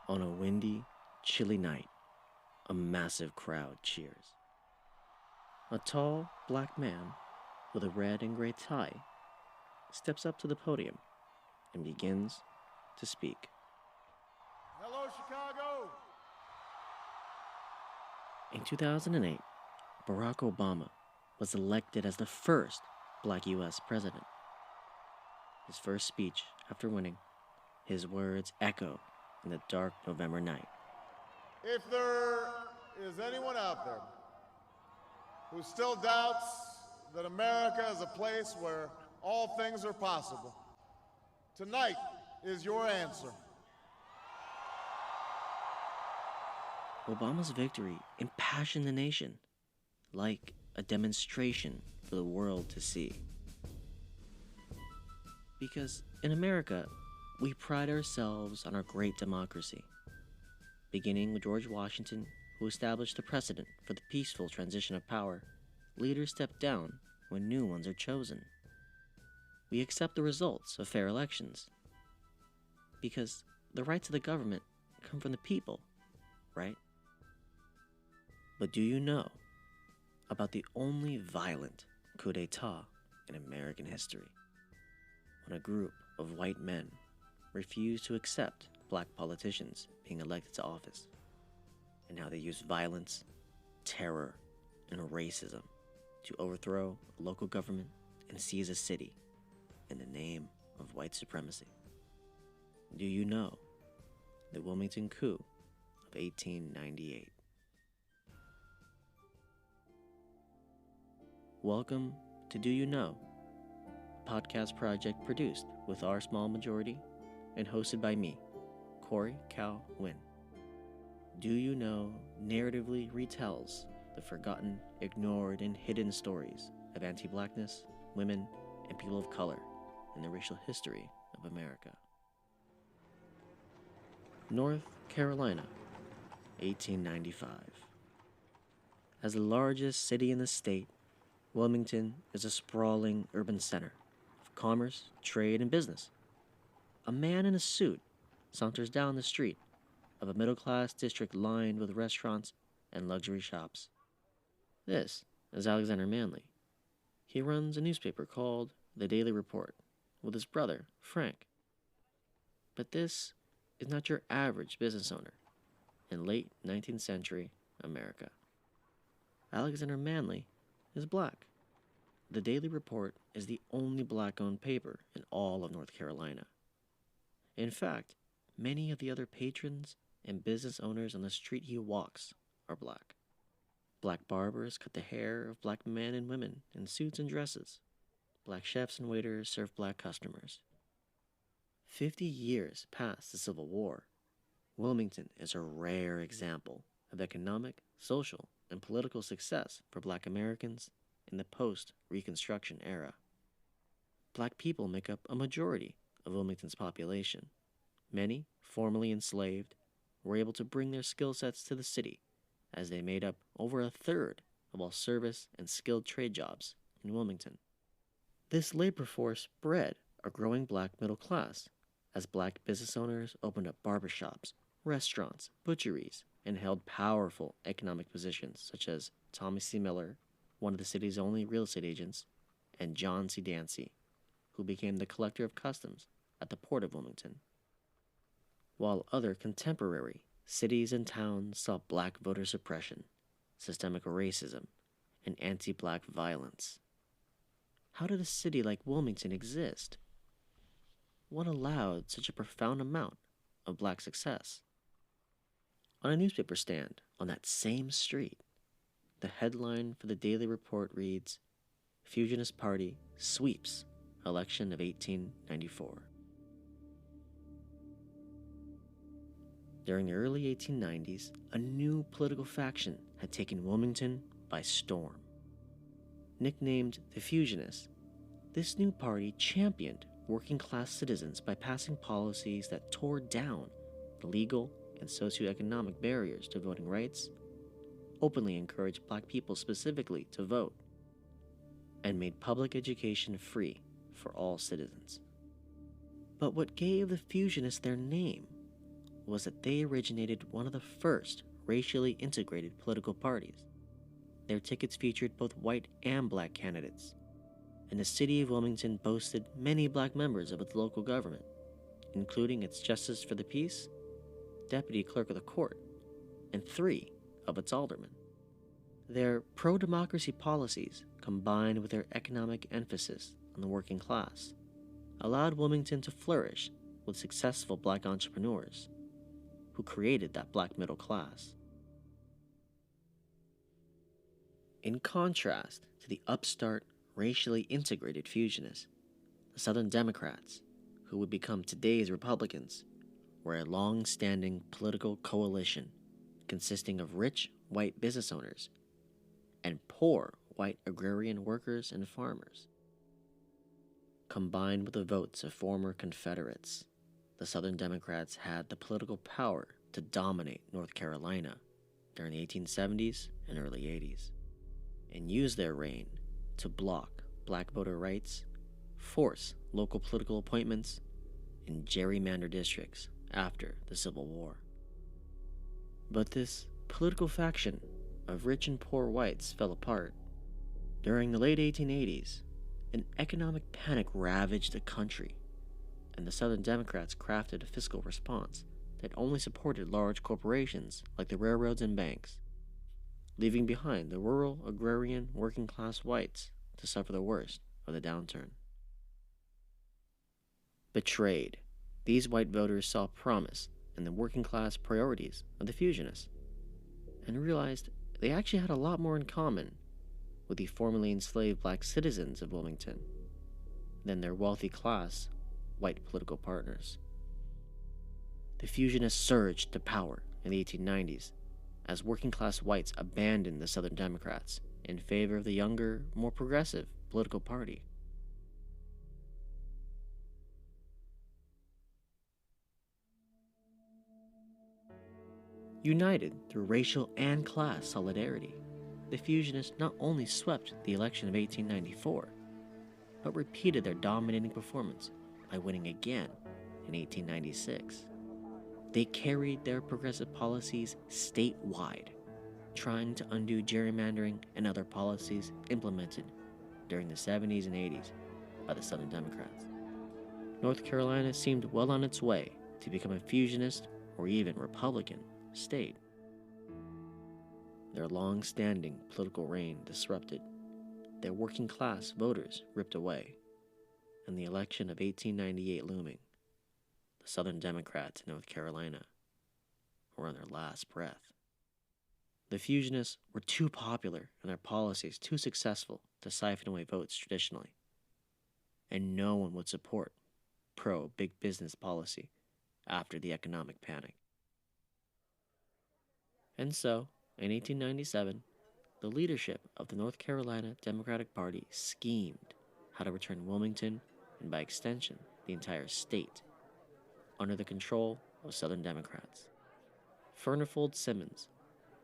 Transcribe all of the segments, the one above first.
On a windy, chilly night, a massive crowd cheers. A tall, black man with a red and gray tie steps up to the podium and begins to speak. Hello, Chicago! In 2008, Barack Obama was elected as the first black U.S. president. His first speech after winning, his words echo in the dark November night. If there is anyone out there who still doubts that America is a place where all things are possible, tonight is your answer. Obama's victory impassioned the nation, like a demonstration for the world to see. Because in America, we pride ourselves on our great democracy. Beginning with George Washington, who established the precedent for the peaceful transition of power, leaders step down when new ones are chosen. We accept the results of fair elections. Because the rights of the government come from the people, right? But do you know about the only violent coup d'etat in American history? When a group of white men refused to accept black politicians being elected to office, and how they used violence, terror, and racism to overthrow a local government and seize a city in the name of white supremacy. Do you know the Wilmington Coup of 1898? Welcome to Do You Know, a podcast project produced with our small majority and hosted by me, Corey Cal Wynn. Do You Know narratively retells the forgotten, ignored, and hidden stories of anti-blackness, women, and people of color in the racial history of America. North Carolina, 1895. As the largest city in the state, Wilmington is a sprawling urban center of commerce, trade, and business. A man in a suit saunters down the street of a middle-class district lined with restaurants and luxury shops. This is Alexander Manley. He runs a newspaper called The Daily Report with his brother, Frank. But this is not your average business owner in late 19th century America. Alexander Manley is black. The Daily Report is the only black-owned paper in all of North Carolina. In fact, many of the other patrons and business owners on the street he walks are black. Black barbers cut the hair of black men and women in suits and dresses. Black chefs and waiters serve black customers. 50 years past the Civil War, Wilmington is a rare example of economic, social, and political success for black Americans in the post-Reconstruction era. Black people make up a majority of Wilmington's population. Many, formerly enslaved, were able to bring their skill sets to the city, as they made up over a third of all service and skilled trade jobs in Wilmington. This labor force bred a growing black middle class, as black business owners opened up barbershops, restaurants, butcheries, and held powerful economic positions such as Thomas C. Miller, one of the city's only real estate agents, and John C. Dancy, who became the collector of customs at the port of Wilmington. While other contemporary cities and towns saw black voter suppression, systemic racism, and anti-black violence. How did a city like Wilmington exist? What allowed such a profound amount of black success? On a newspaper stand on that same street, the headline for the Daily Report reads, "Fusionist Party Sweeps Election of 1894. During the early 1890s, a new political faction had taken Wilmington by storm. Nicknamed the Fusionists, this new party championed working-class citizens by passing policies that tore down the legal and socioeconomic barriers to voting rights, openly encouraged black people specifically to vote, and made public education free for all citizens. But what gave the Fusionists their name was that they originated one of the first racially integrated political parties. Their tickets featured both white and black candidates, and the city of Wilmington boasted many black members of its local government, including its Justice for the Peace, Deputy Clerk of the Court, and 3 of its aldermen. Their pro-democracy policies, combined with their economic emphasis on the working class, allowed Wilmington to flourish with successful black entrepreneurs who created that black middle class. In contrast to the upstart, racially integrated fusionists, the Southern Democrats, who would become today's Republicans, were a long-standing political coalition consisting of rich white business owners and poor white agrarian workers and farmers. Combined with the votes of former Confederates, the Southern Democrats had the political power to dominate North Carolina during the 1870s and early 80s, and use their reign to block black voter rights, force local political appointments, and gerrymander districts after the Civil War. But this political faction of rich and poor whites fell apart. During the late 1880s, an economic panic ravaged the country, and the Southern Democrats crafted a fiscal response that only supported large corporations like the railroads and banks, leaving behind the rural, agrarian, working-class whites to suffer the worst of the downturn. Betrayed, these white voters saw promise in the working-class priorities of the fusionists and realized they actually had a lot more in common with the formerly enslaved black citizens of Wilmington than their wealthy class white political partners. The fusionists surged to power in the 1890s as working-class whites abandoned the Southern Democrats in favor of the younger, more progressive political party. United through racial and class solidarity, the fusionists not only swept the election of 1894, but repeated their dominating performance by winning again in 1896. They carried their progressive policies statewide, trying to undo gerrymandering and other policies implemented during the 70s and 80s by the Southern Democrats. North Carolina seemed well on its way to become a fusionist or even Republican state. Their long-standing political reign disrupted, their working-class voters ripped away, and the election of 1898 looming, the Southern Democrats in North Carolina were on their last breath. The fusionists were too popular and their policies too successful to siphon away votes traditionally, and no one would support pro-big business policy after the economic panic. And so, in 1897, the leadership of the North Carolina Democratic Party schemed how to return Wilmington, and by extension, the entire state, under the control of Southern Democrats. Furnifold Simmons,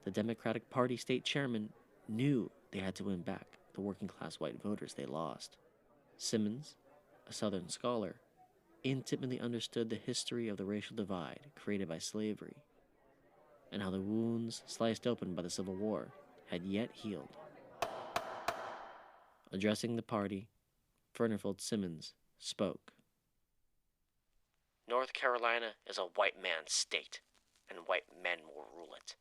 the Democratic Party state chairman, knew they had to win back the working-class white voters they lost. Simmons, a Southern scholar, intimately understood the history of the racial divide created by slavery and how the wounds sliced open by the Civil War had yet healed. Addressing the party, Furnifold Simmons spoke. North Carolina is a white man's state, and white men will rule it,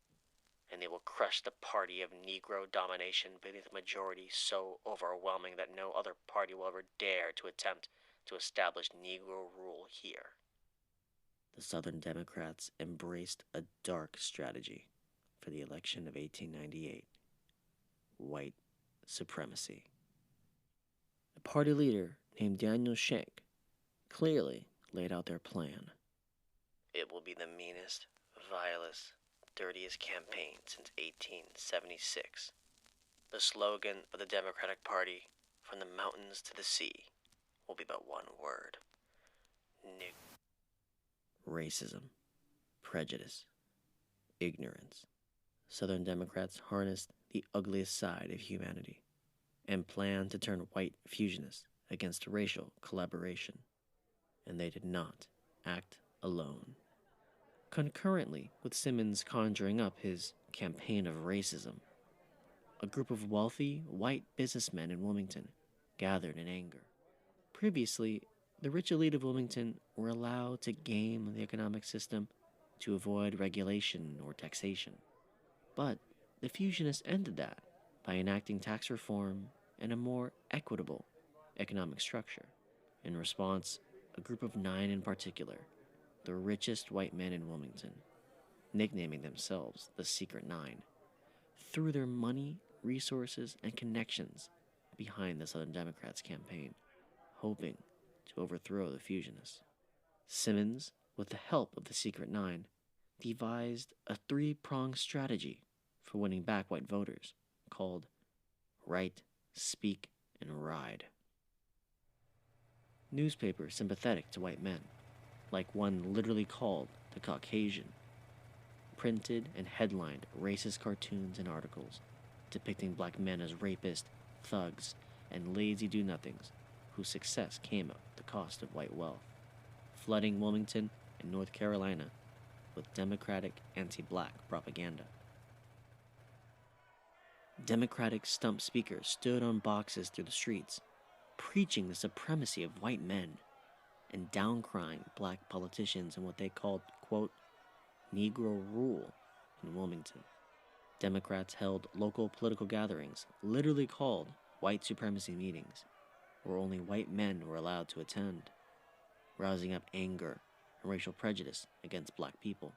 and they will crush the party of Negro domination beneath a majority so overwhelming that no other party will ever dare to attempt to establish Negro rule here. The Southern Democrats embraced a dark strategy for the election of 1898, white supremacy. A party leader named Daniel Schenck clearly laid out their plan. It will be the meanest, vilest, dirtiest campaign since 1876. The slogan of the Democratic Party, from the mountains to the sea, will be but one word: racism, prejudice, ignorance. Southern Democrats harnessed the ugliest side of humanity and planned to turn white fusionists against racial collaboration. And they did not act alone. Concurrently with Simmons conjuring up his campaign of racism, a group of wealthy white businessmen in Wilmington gathered in anger. Previously, the rich elite of Wilmington were allowed to game the economic system to avoid regulation or taxation. But the Fusionists ended that by enacting tax reform and a more equitable economic structure. In response, a group of 9 in particular, the richest white men in Wilmington, nicknaming themselves the Secret Nine, threw their money, resources, and connections behind the Southern Democrats' campaign, hoping to overthrow the Fusionists. Simmons, with the help of the Secret Nine, devised a 3-pronged strategy for winning back white voters called Write, Speak, and Ride. Newspapers sympathetic to white men, like one literally called the Caucasian, printed and headlined racist cartoons and articles depicting black men as rapists, thugs, and lazy do-nothings whose success came at the cost of white wealth, flooding Wilmington and North Carolina with Democratic anti-black propaganda. Democratic stump speakers stood on boxes through the streets, preaching the supremacy of white men and downcrying black politicians in what they called, quote, Negro rule in Wilmington. Democrats held local political gatherings, literally called white supremacy meetings, where only white men were allowed to attend, rousing up anger and racial prejudice against black people.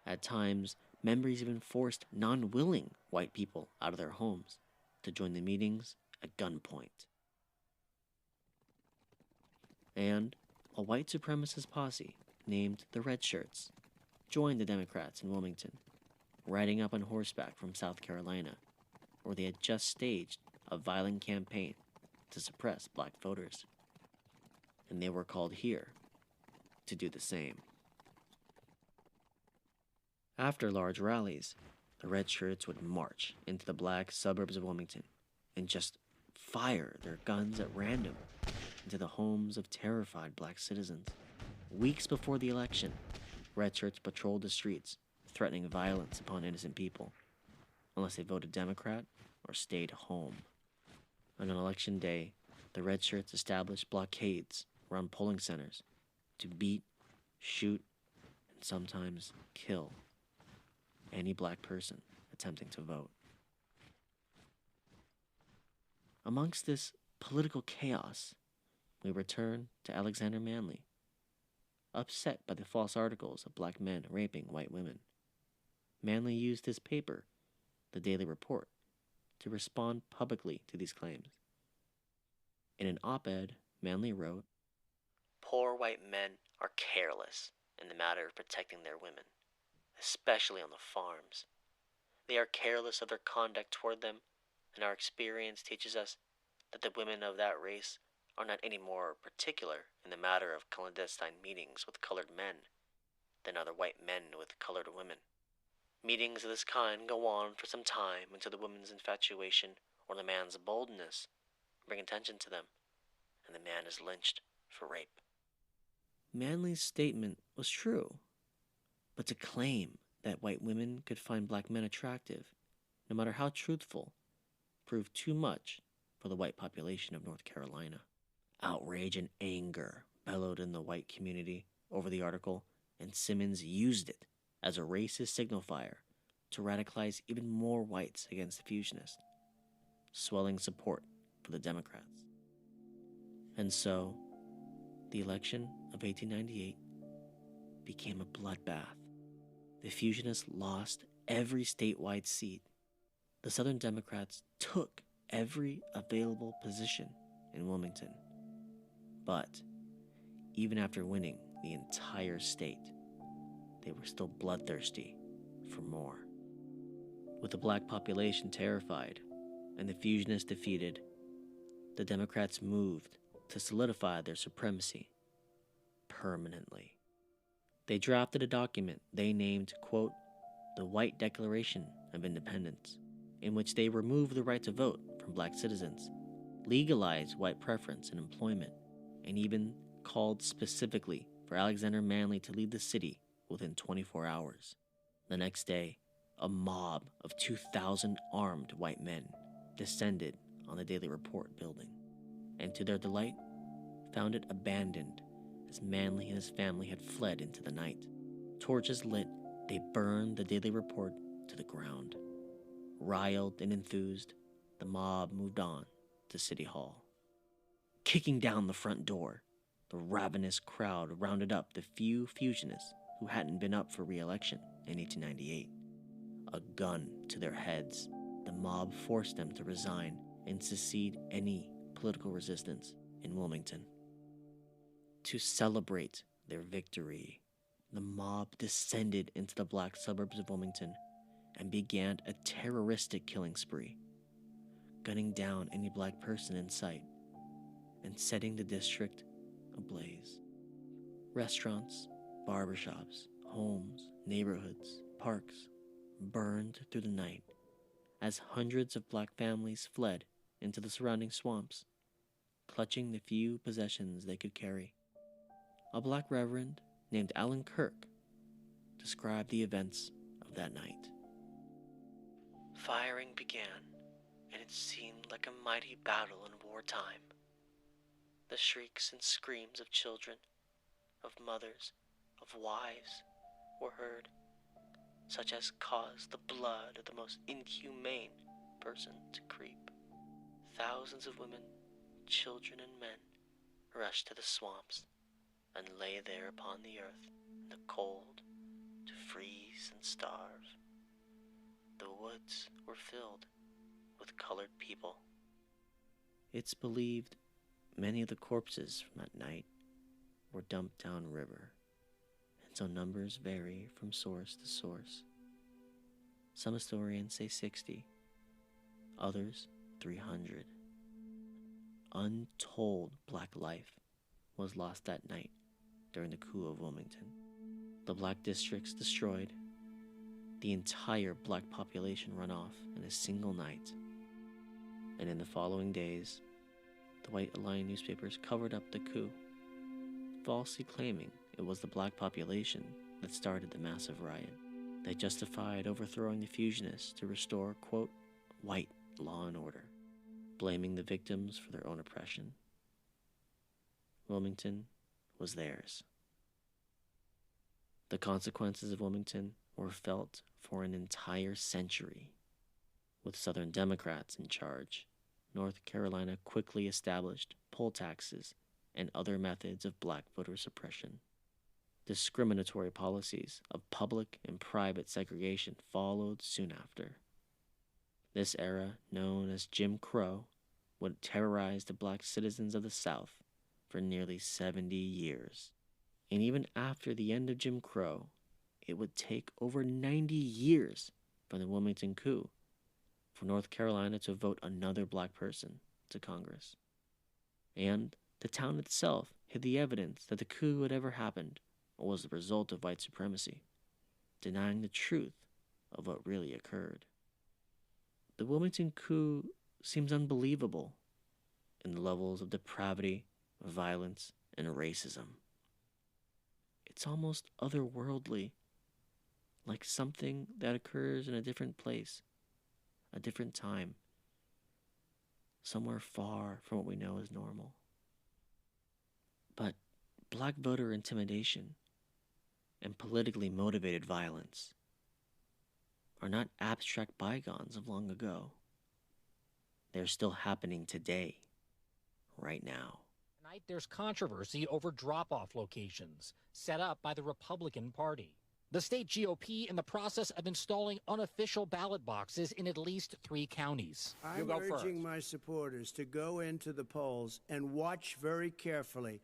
At times, members even forced non-willing white people out of their homes to join the meetings at gunpoint. And a white supremacist posse named the Red Shirts joined the Democrats in Wilmington, riding up on horseback from South Carolina, where they had just staged a violent campaign to suppress black voters. And they were called here to do the same. After large rallies, the Red Shirts would march into the black suburbs of Wilmington and just fire their guns at random into the homes of terrified black citizens. Weeks before the election, Red Shirts patrolled the streets, threatening violence upon innocent people, unless they voted Democrat or stayed home. On election day, the Red Shirts established blockades around polling centers to beat, shoot, and sometimes kill any black person attempting to vote. Amongst this political chaos, we return to Alexander Manly, upset by the false articles of black men raping white women. Manly used his paper, the Daily Report, to respond publicly to these claims. In an op-ed, Manly wrote, "Poor white men are careless in the matter of protecting their women, especially on the farms. They are careless of their conduct toward them, and our experience teaches us that the women of that race are not any more particular in the matter of clandestine meetings with colored men than are the white men with colored women. Meetings of this kind go on for some time until the woman's infatuation or the man's boldness bring attention to them, and the man is lynched for rape." Manly's statement was true, but to claim that white women could find black men attractive, no matter how truthful, proved too much for the white population of North Carolina. Outrage and anger bellowed in the white community over the article, and Simmons used it as a racist signal fire to radicalize even more whites against the Fusionists, swelling support for the Democrats. And so, the election of 1898 became a bloodbath. The Fusionists lost every statewide seat. The Southern Democrats took every available position in Wilmington. But even after winning the entire state, they were still bloodthirsty for more. With the black population terrified and the Fusionists defeated, the Democrats moved to solidify their supremacy permanently. They drafted a document they named, quote, the White Declaration of Independence, in which they removed the right to vote from black citizens, legalized white preference in employment, and even called specifically for Alexander Manly to lead the city within 24 hours. The next day, a mob of 2,000 armed white men descended on the Daily Report building, and to their delight, found it abandoned as Manly and his family had fled into the night. Torches lit, they burned the Daily Report to the ground. Riled and enthused, the mob moved on to City Hall. Kicking down the front door, the ravenous crowd rounded up the few fusionists who hadn't been up for re-election in 1898. A gun to their heads, the mob forced them to resign and secede any political resistance in Wilmington. To celebrate their victory, the mob descended into the black suburbs of Wilmington and began a terroristic killing spree, gunning down any black person in sight and setting the district ablaze. Restaurants, barbershops, homes, neighborhoods, parks burned through the night as hundreds of black families fled into the surrounding swamps, clutching the few possessions they could carry. A black reverend named Allen Kirk described the events of that night. Firing began, and it seemed like a mighty battle in wartime. The shrieks and screams of children, of mothers, of wives were heard, such as caused the blood of the most inhumane person to creep. Thousands of women, children, and men rushed to the swamps and lay there upon the earth in the cold to freeze and starve. The woods were filled with colored people. It's believed many of the corpses from that night were dumped downriver, and so numbers vary from source to source. Some historians say 60, others 300. Untold black life was lost that night during the coup of Wilmington. The black districts destroyed, the entire black population run off in a single night. And in the following days, the white aligned newspapers covered up the coup, falsely claiming it was the black population that started the massive riot. They justified overthrowing the fusionists to restore, quote, white law and order, blaming the victims for their own oppression. Wilmington was theirs. The consequences of Wilmington were felt for an entire century. With Southern Democrats in charge, North Carolina quickly established poll taxes and other methods of black voter suppression. Discriminatory policies of public and private segregation followed soon after. This era, known as Jim Crow, would terrorize the black citizens of the South for nearly 70 years. And even after the end of Jim Crow, it would take over 90 years from the Wilmington Coup for North Carolina to vote another black person to Congress. And the town itself hid the evidence that the coup had ever happened or was the result of white supremacy, denying the truth of what really occurred. The Wilmington Coup seems unbelievable in the levels of depravity, violence, and racism. It's almost otherworldly, like something that occurs in a different place, a different time, somewhere far from what we know as normal. But black voter intimidation and politically motivated violence are not abstract bygones of long ago. They're still happening today, right now. Tonight, there's controversy over drop-off locations set up by the Republican Party. The state GOP in the process of installing unofficial ballot boxes in at least 3 counties. I'm urging my supporters to go into the polls and watch very carefully.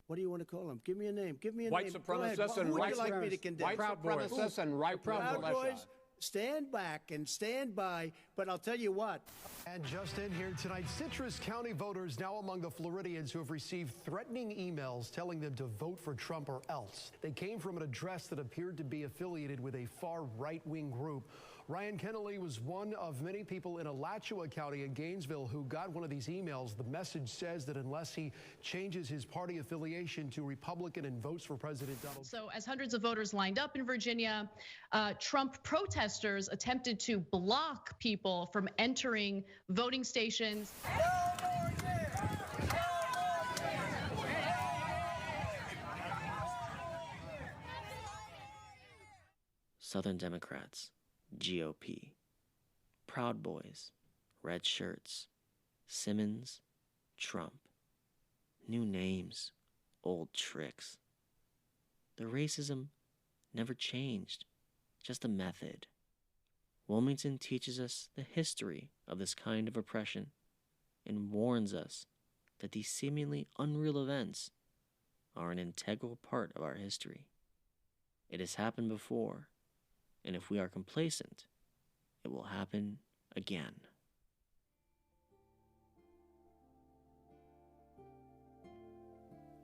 What do you want to call them? Give me a name. Give me a white name. Supremacists and Who would white you like me to condemn? White supremacists and white Proud Boys, stand back and stand by, but I'll tell you what. And just in here tonight, Citrus County voters now among the Floridians who have received threatening emails telling them to vote for Trump or else. They came from an address that appeared to be affiliated with a far right-wing group. Ryan Kennelly was one of many people in Alachua County in Gainesville who got one of these emails. The message says that unless he changes his party affiliation to Republican and votes for President Donald Trump. So as hundreds of voters lined up in Virginia, Trump protesters attempted to block people from entering voting stations. Southern Democrats, GOP. Proud Boys, red shirts. Simmons, Trump. New names, old tricks. The racism never changed, just a method. Wilmington teaches us the history of this kind of oppression and warns us that these seemingly unreal events are an integral part of our history. It has happened before, and if we are complacent, it will happen again.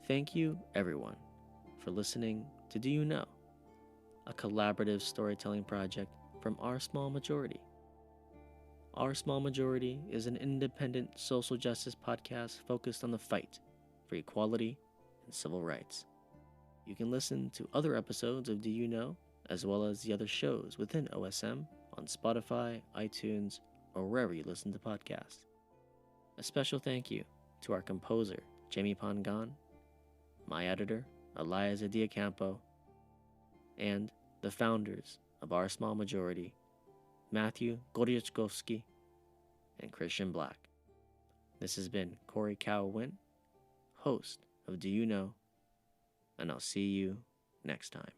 Thank you, everyone, for listening to Do You Know, a collaborative storytelling project from Our Small Majority. Our Small Majority is an independent social justice podcast focused on the fight for equality and civil rights. You can listen to other episodes of Do You Know, as well as the other shows within OSM on Spotify, iTunes, or wherever you listen to podcasts. A special thank you to our composer, Jamie Pangan, my editor, Eliza Diacampo, and the founders of Our Small Majority, Matthew Gordiachkovsky and Christian Black. This has been Corey Cow-Wynn, host of Do You Know, and I'll see you next time.